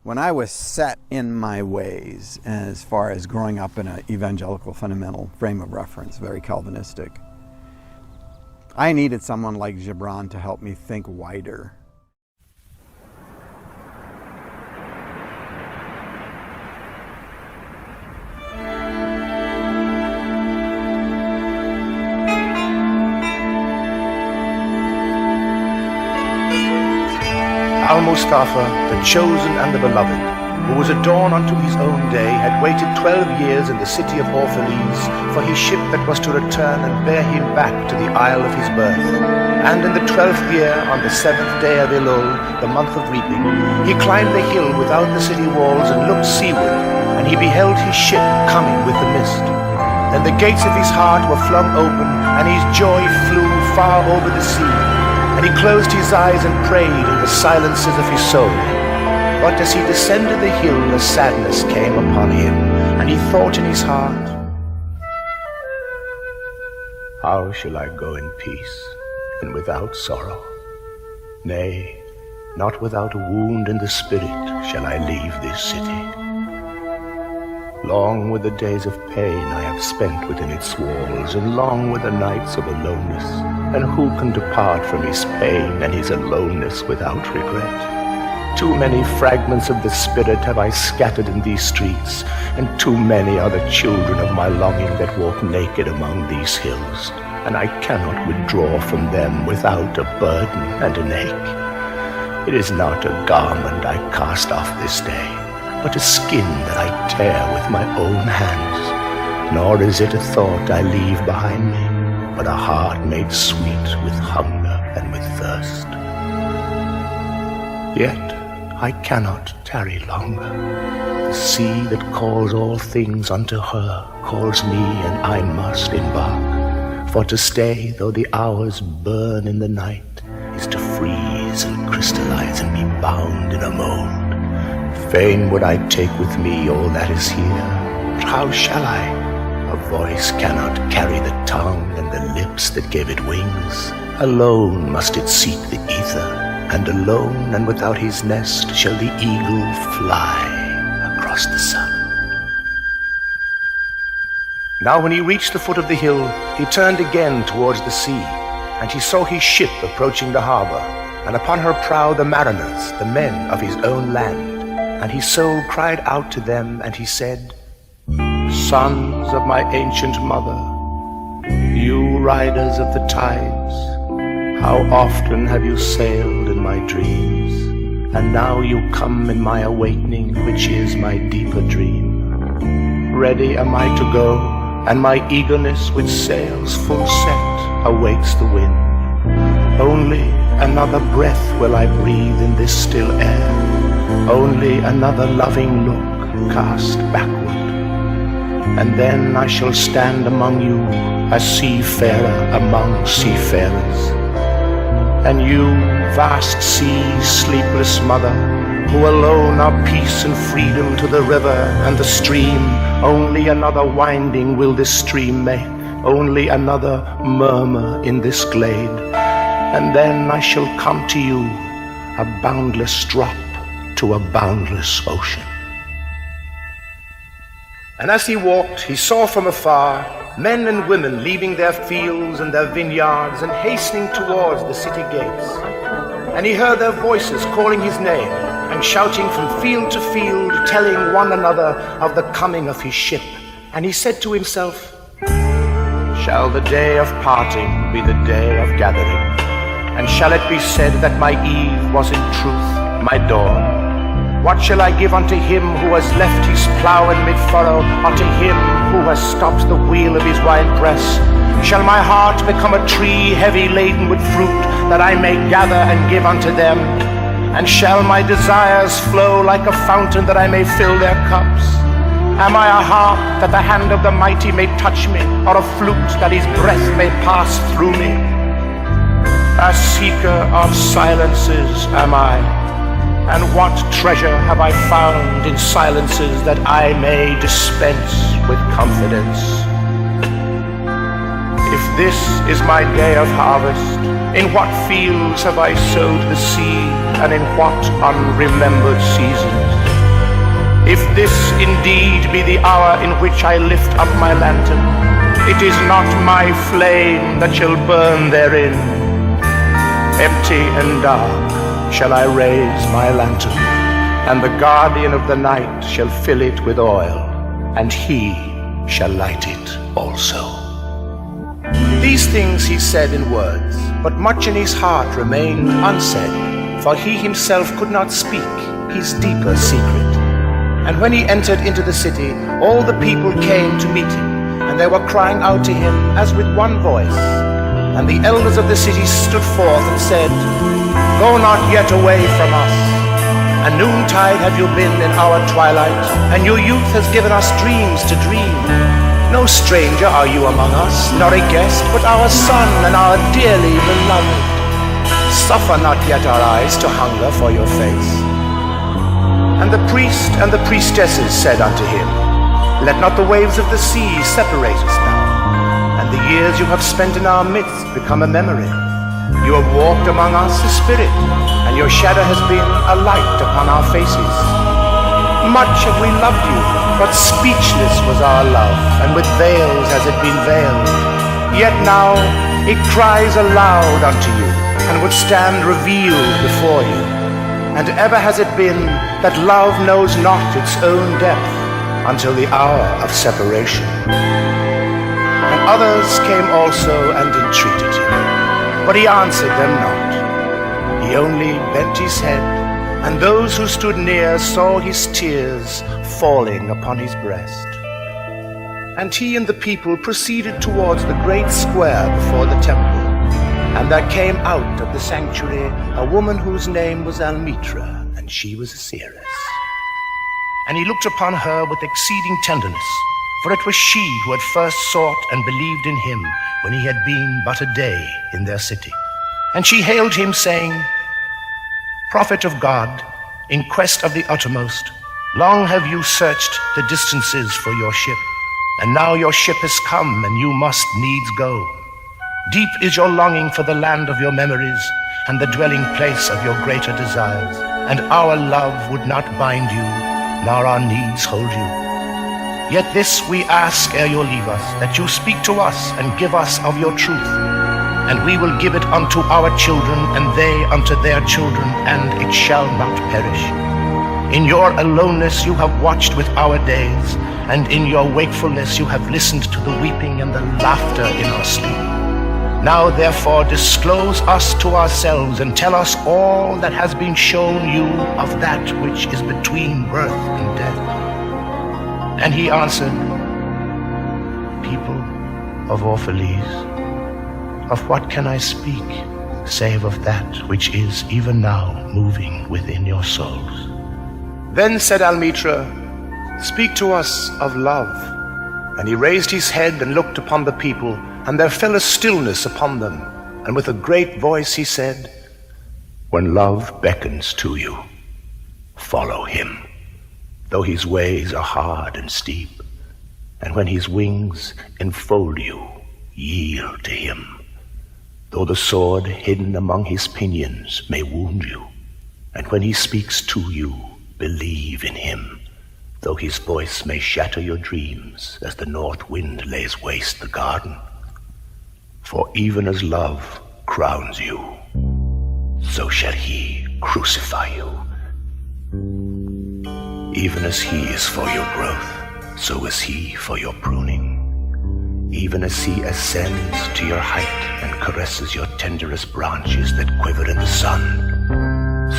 When I was set in my ways as far as growing up in an evangelical fundamental frame of reference, very Calvinistic, I needed someone like Gibran to help me think wider. Al-Mustafa, the chosen and the beloved, who was adorned unto his own day, had waited 12 years in the city of Orphalese for his ship that was to return and bear him back to the isle of his birth. And in the 12th year, on the 7th day of Elul, the month of reaping, he climbed the hill without the city walls and looked seaward, and he beheld his ship coming with the mist. Then the gates of his heart were flung open, and his joy flew far over the sea. And he closed his eyes and prayed in the silences of his soul. But as he descended the hill, a sadness came upon him, and he thought in his heart, how shall I go in peace and without sorrow? Nay, not without a wound in the spirit shall I leave this city. Long were the days of pain I have spent within its walls, and long were the nights of aloneness. And who can depart from his pain and his aloneness without regret? Too many fragments of the spirit have I scattered in these streets, and too many are the children of my longing that walk naked among these hills, and I cannot withdraw from them without a burden and an ache. It is not a garment I cast off this day, but a skin that I tear with my own hands. Nor is it a thought I leave behind me, but a heart made sweet with hunger and with thirst. Yet I cannot tarry longer. The sea that calls all things unto her calls me, and I must embark. For to stay, though the hours burn in the night, is to freeze and crystallize and be bound in a mold. Fain would I take with me all that is here, but how shall I? A voice cannot carry the tongue and the lips that gave it wings. Alone must it seek the ether, and alone and without his nest shall the eagle fly across the sun. Now when he reached the foot of the hill, he turned again towards the sea, and he saw his ship approaching the harbor, and upon her prow the mariners, the men of his own land. And his soul cried out to them, and he said, Sons of my ancient mother, you riders of the tides, how often have you sailed in my dreams, and now you come in my awakening, which is my deeper dream. Ready am I to go, and my eagerness with sails full set awaits the wind. Only another breath will I breathe in this still air, only another loving look cast backward. And then I shall stand among you, a seafarer among seafarers. And you, vast sea, sleepless mother, who alone are peace and freedom to the river and the stream, only another winding will this stream make, only another murmur in this glade. And then I shall come to you, a boundless drop to a boundless ocean. And as he walked, he saw from afar men and women leaving their fields and their vineyards and hastening towards the city gates. And he heard their voices calling his name and shouting from field to field, telling one another of the coming of his ship. And he said to himself, Shall the day of parting be the day of gathering? And shall it be said that my eve was in truth my dawn? What shall I give unto him who has left his plough in mid-furrow, unto him who has stopped the wheel of his winepress? Shall my heart become a tree heavy laden with fruit, that I may gather and give unto them? And shall my desires flow like a fountain, that I may fill their cups? Am I a harp that the hand of the mighty may touch me, or a flute that his breath may pass through me? A seeker of silences am I, and what treasure have I found in silences that I may dispense with confidence? If this is my day of harvest, in what fields have I sowed the seed, and in what unremembered seasons? If this indeed be the hour in which I lift up my lantern, it is not my flame that shall burn therein. Empty and dark shall I raise my lantern, and the guardian of the night shall fill it with oil, and he shall light it also. These things he said in words, but much in his heart remained unsaid, for he himself could not speak his deeper secret. And when he entered into the city, all the people came to meet him, and they were crying out to him as with one voice. And the elders of the city stood forth and said, Go not yet away from us. A noontide have you been in our twilight, and your youth has given us dreams to dream. No stranger are you among us, nor a guest, but our son and our dearly beloved. Suffer not yet our eyes to hunger for your face. And the priest and the priestesses said unto him, Let not the waves of the sea separate us now, and the years you have spent in our midst become a memory. You have walked among us a spirit, and your shadow has been a light upon our faces. Much have we loved you, but speechless was our love, and with veils has it been veiled. Yet now it cries aloud unto you, and would stand revealed before you. And ever has it been that love knows not its own depth until the hour of separation. And others came also and entreated him, but he answered them not. He only bent his head, and those who stood near saw his tears falling upon his breast. And he and the people proceeded towards the great square before the temple. And there came out of the sanctuary a woman whose name was Almitra, and she was a seeress. And he looked upon her with exceeding tenderness, for it was she who had first sought and believed in him when he had been but a day in their city. And she hailed him, saying, Prophet of God, in quest of the uttermost, long have you searched the distances for your ship, and now your ship has come, and you must needs go. Deep is your longing for the land of your memories, and the dwelling place of your greater desires, and our love would not bind you, nor our needs hold you. Yet this we ask ere you leave us, that you speak to us and give us of your truth, and we will give it unto our children, and they unto their children, and it shall not perish. In your aloneness you have watched with our days, and in your wakefulness you have listened to the weeping and the laughter in our sleep. Now therefore disclose us to ourselves, and tell us all that has been shown you of that which is between birth and death. And he answered, People of Orphalese, of what can I speak, save of that which is even now moving within your souls? Then said Almitra, Speak to us of love. And he raised his head and looked upon the people, and there fell a stillness upon them. And with a great voice he said, When love beckons to you, follow him, though his ways are hard and steep. And when his wings enfold you, yield to him, though the sword hidden among his pinions may wound you. And when he speaks to you, believe in him, though his voice may shatter your dreams as the north wind lays waste the garden. For even as love crowns you, so shall he crucify you. Even as he is for your growth, so is he for your pruning. Even as he ascends to your height and caresses your tenderest branches that quiver in the sun,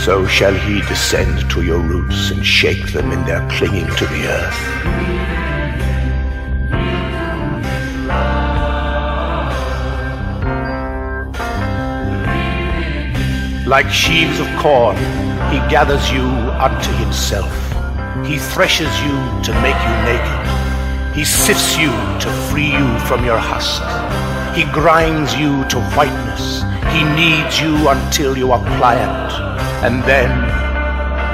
so shall he descend to your roots and shake them in their clinging to the earth. Like sheaves of corn, he gathers you unto himself. He threshes you to make you naked. He sifts you to free you from your husk. He grinds you to whiteness. He kneads you until you are pliant. And then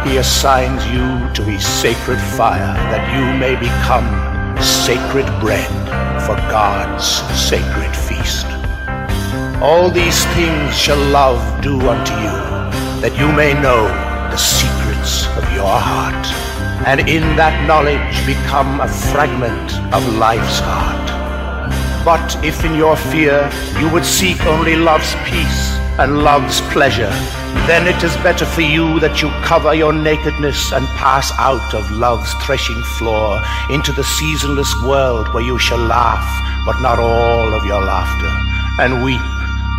he assigns you to his sacred fire, that you may become sacred bread for God's sacred feast. All these things shall love do unto you, that you may know the secrets of your heart. and in that knowledge become a fragment of life's heart. But if in your fear you would seek only love's peace and love's pleasure, then it is better for you that you cover your nakedness and pass out of love's threshing floor into the seasonless world where you shall laugh, but not all of your laughter, and weep,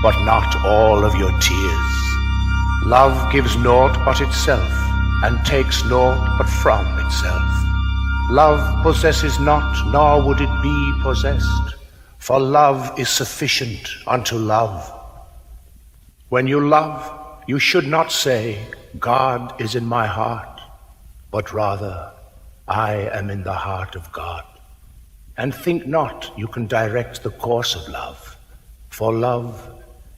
but not all of your tears. Love gives naught but itself, and takes naught but from itself. Love possesses not, nor would it be possessed, for love is sufficient unto love. When you love, you should not say, God is in my heart, but rather, I am in the heart of God. And think not you can direct the course of love, for love,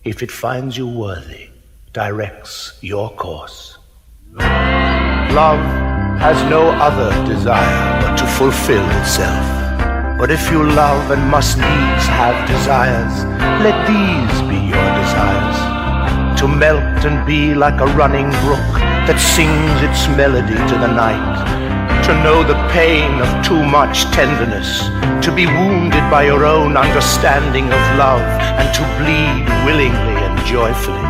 if it finds you worthy, directs your course. Love has no other desire but to fulfill itself. But if you love and must needs have desires, let these be your desires. To melt and be like a running brook that sings its melody to the night. To know the pain of too much tenderness, to be wounded by your own understanding of love, and to bleed willingly and joyfully.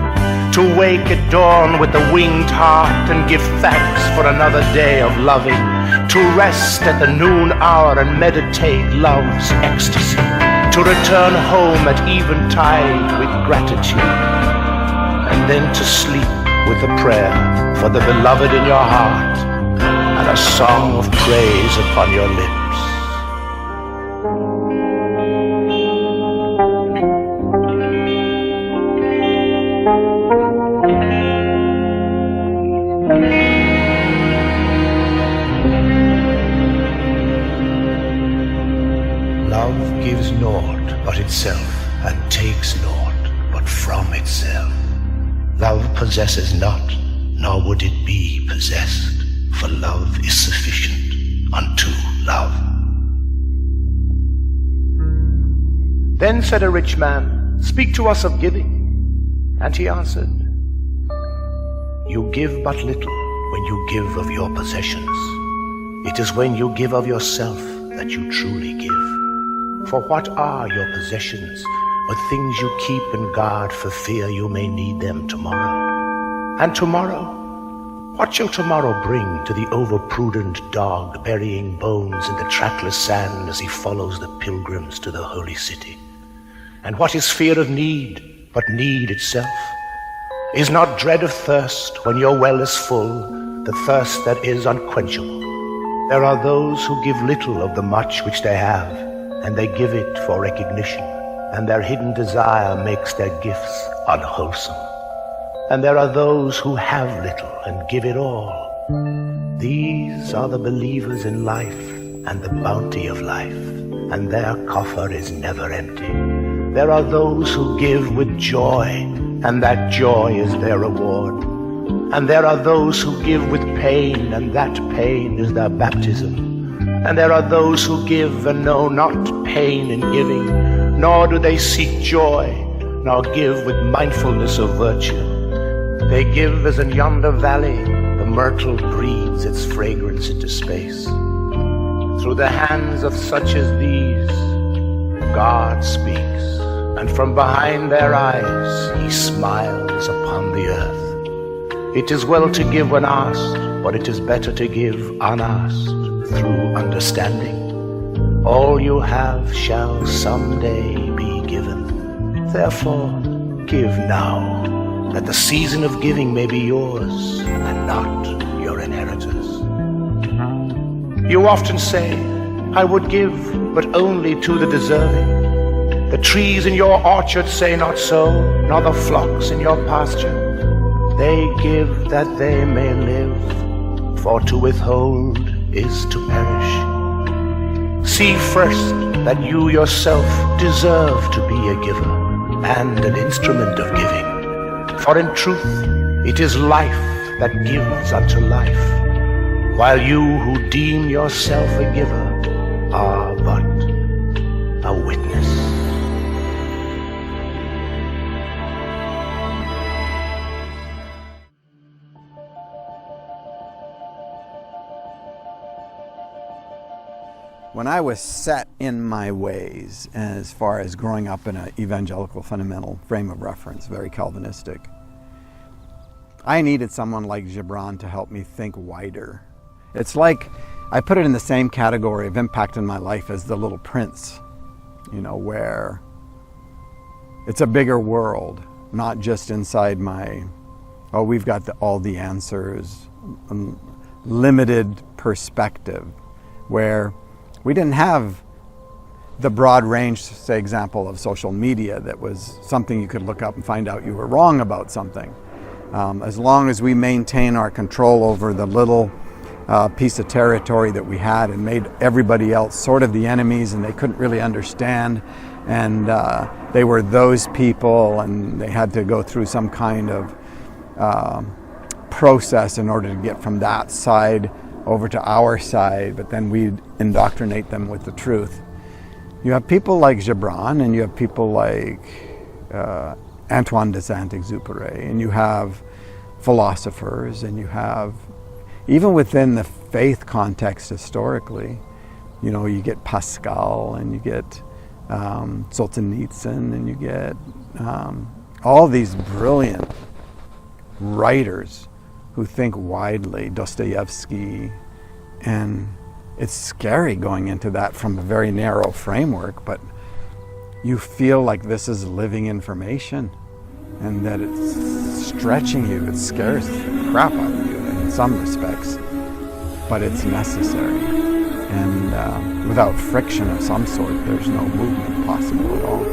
To wake at dawn with a winged heart and give thanks for another day of loving. To rest at the noon hour and meditate love's ecstasy. To return home at eventide with gratitude. And then to sleep with a prayer for the beloved in your heart and a song of praise upon your lips. Love gives naught but itself and takes naught but from itself. Love possesses not, nor would it be possessed, for love is sufficient unto love. Then said a rich man, Speak to us of giving. And he answered, You give but little when you give of your possessions. It is when you give of yourself that you truly give. For what are your possessions but things you keep and guard for fear you may need them tomorrow? And tomorrow? What shall tomorrow bring to the overprudent dog burying bones in the trackless sand as he follows the pilgrims to the holy city? And what is fear of need but need itself? Is not dread of thirst when your well is full, the thirst that is unquenchable? There are those who give little of the much which they have, and they give it for recognition, and their hidden desire makes their gifts unwholesome. And there are those who have little and give it all. These are the believers in life and the bounty of life, and their coffer is never empty. There are those who give with joy, and that joy is their reward. And there are those who give with pain, and that pain is their baptism. And there are those who give and know not pain in giving, nor do they seek joy, nor give with mindfulness of virtue. They give as in yonder valley the myrtle breathes its fragrance into space. Through the hands of such as these, God speaks, and from behind their eyes he smiles upon the earth. It is well to give when asked, but it is better to give unasked, through understanding. All you have shall someday be given. Therefore, give now, that the season of giving may be yours and not your inheritors. You often say, I would give, but only to the deserving. The trees in your orchard say not so, nor the flocks in your pasture. They give that they may live, for to withhold is to perish. See first that you yourself deserve to be a giver and an instrument of giving. For in truth it is life that gives unto life, while you who deem yourself a giver are but a witness. When I was set in my ways as far as growing up in an evangelical fundamental frame of reference, very Calvinistic, I needed someone like Gibran to help me think wider. It's like, I put it in the same category of impact in my life as The Little Prince, you know, where it's a bigger world, not just inside my, oh, we've got all the answers, limited perspective, where we didn't have the broad range, say, example of social media that was something you could look up and find out you were wrong about something. As long as we maintain our control over the little piece of territory that we had and made everybody else sort of the enemies, and they couldn't really understand, and they were those people, and they had to go through some kind of process in order to get from that side over to our side, but then we'd indoctrinate them with the truth. You have people like Gibran, and you have people like Antoine de Saint-Exupéry, and you have philosophers, and you have, even within the faith context historically, you know, you get Pascal, and you get Solzhenitsyn, and you get all these brilliant writers who think widely, Dostoevsky, and it's scary going into that from a very narrow framework, but you feel like this is living information and that it's stretching you. It scares the crap out of you in some respects, but it's necessary. And without friction of some sort, there's no movement possible at all.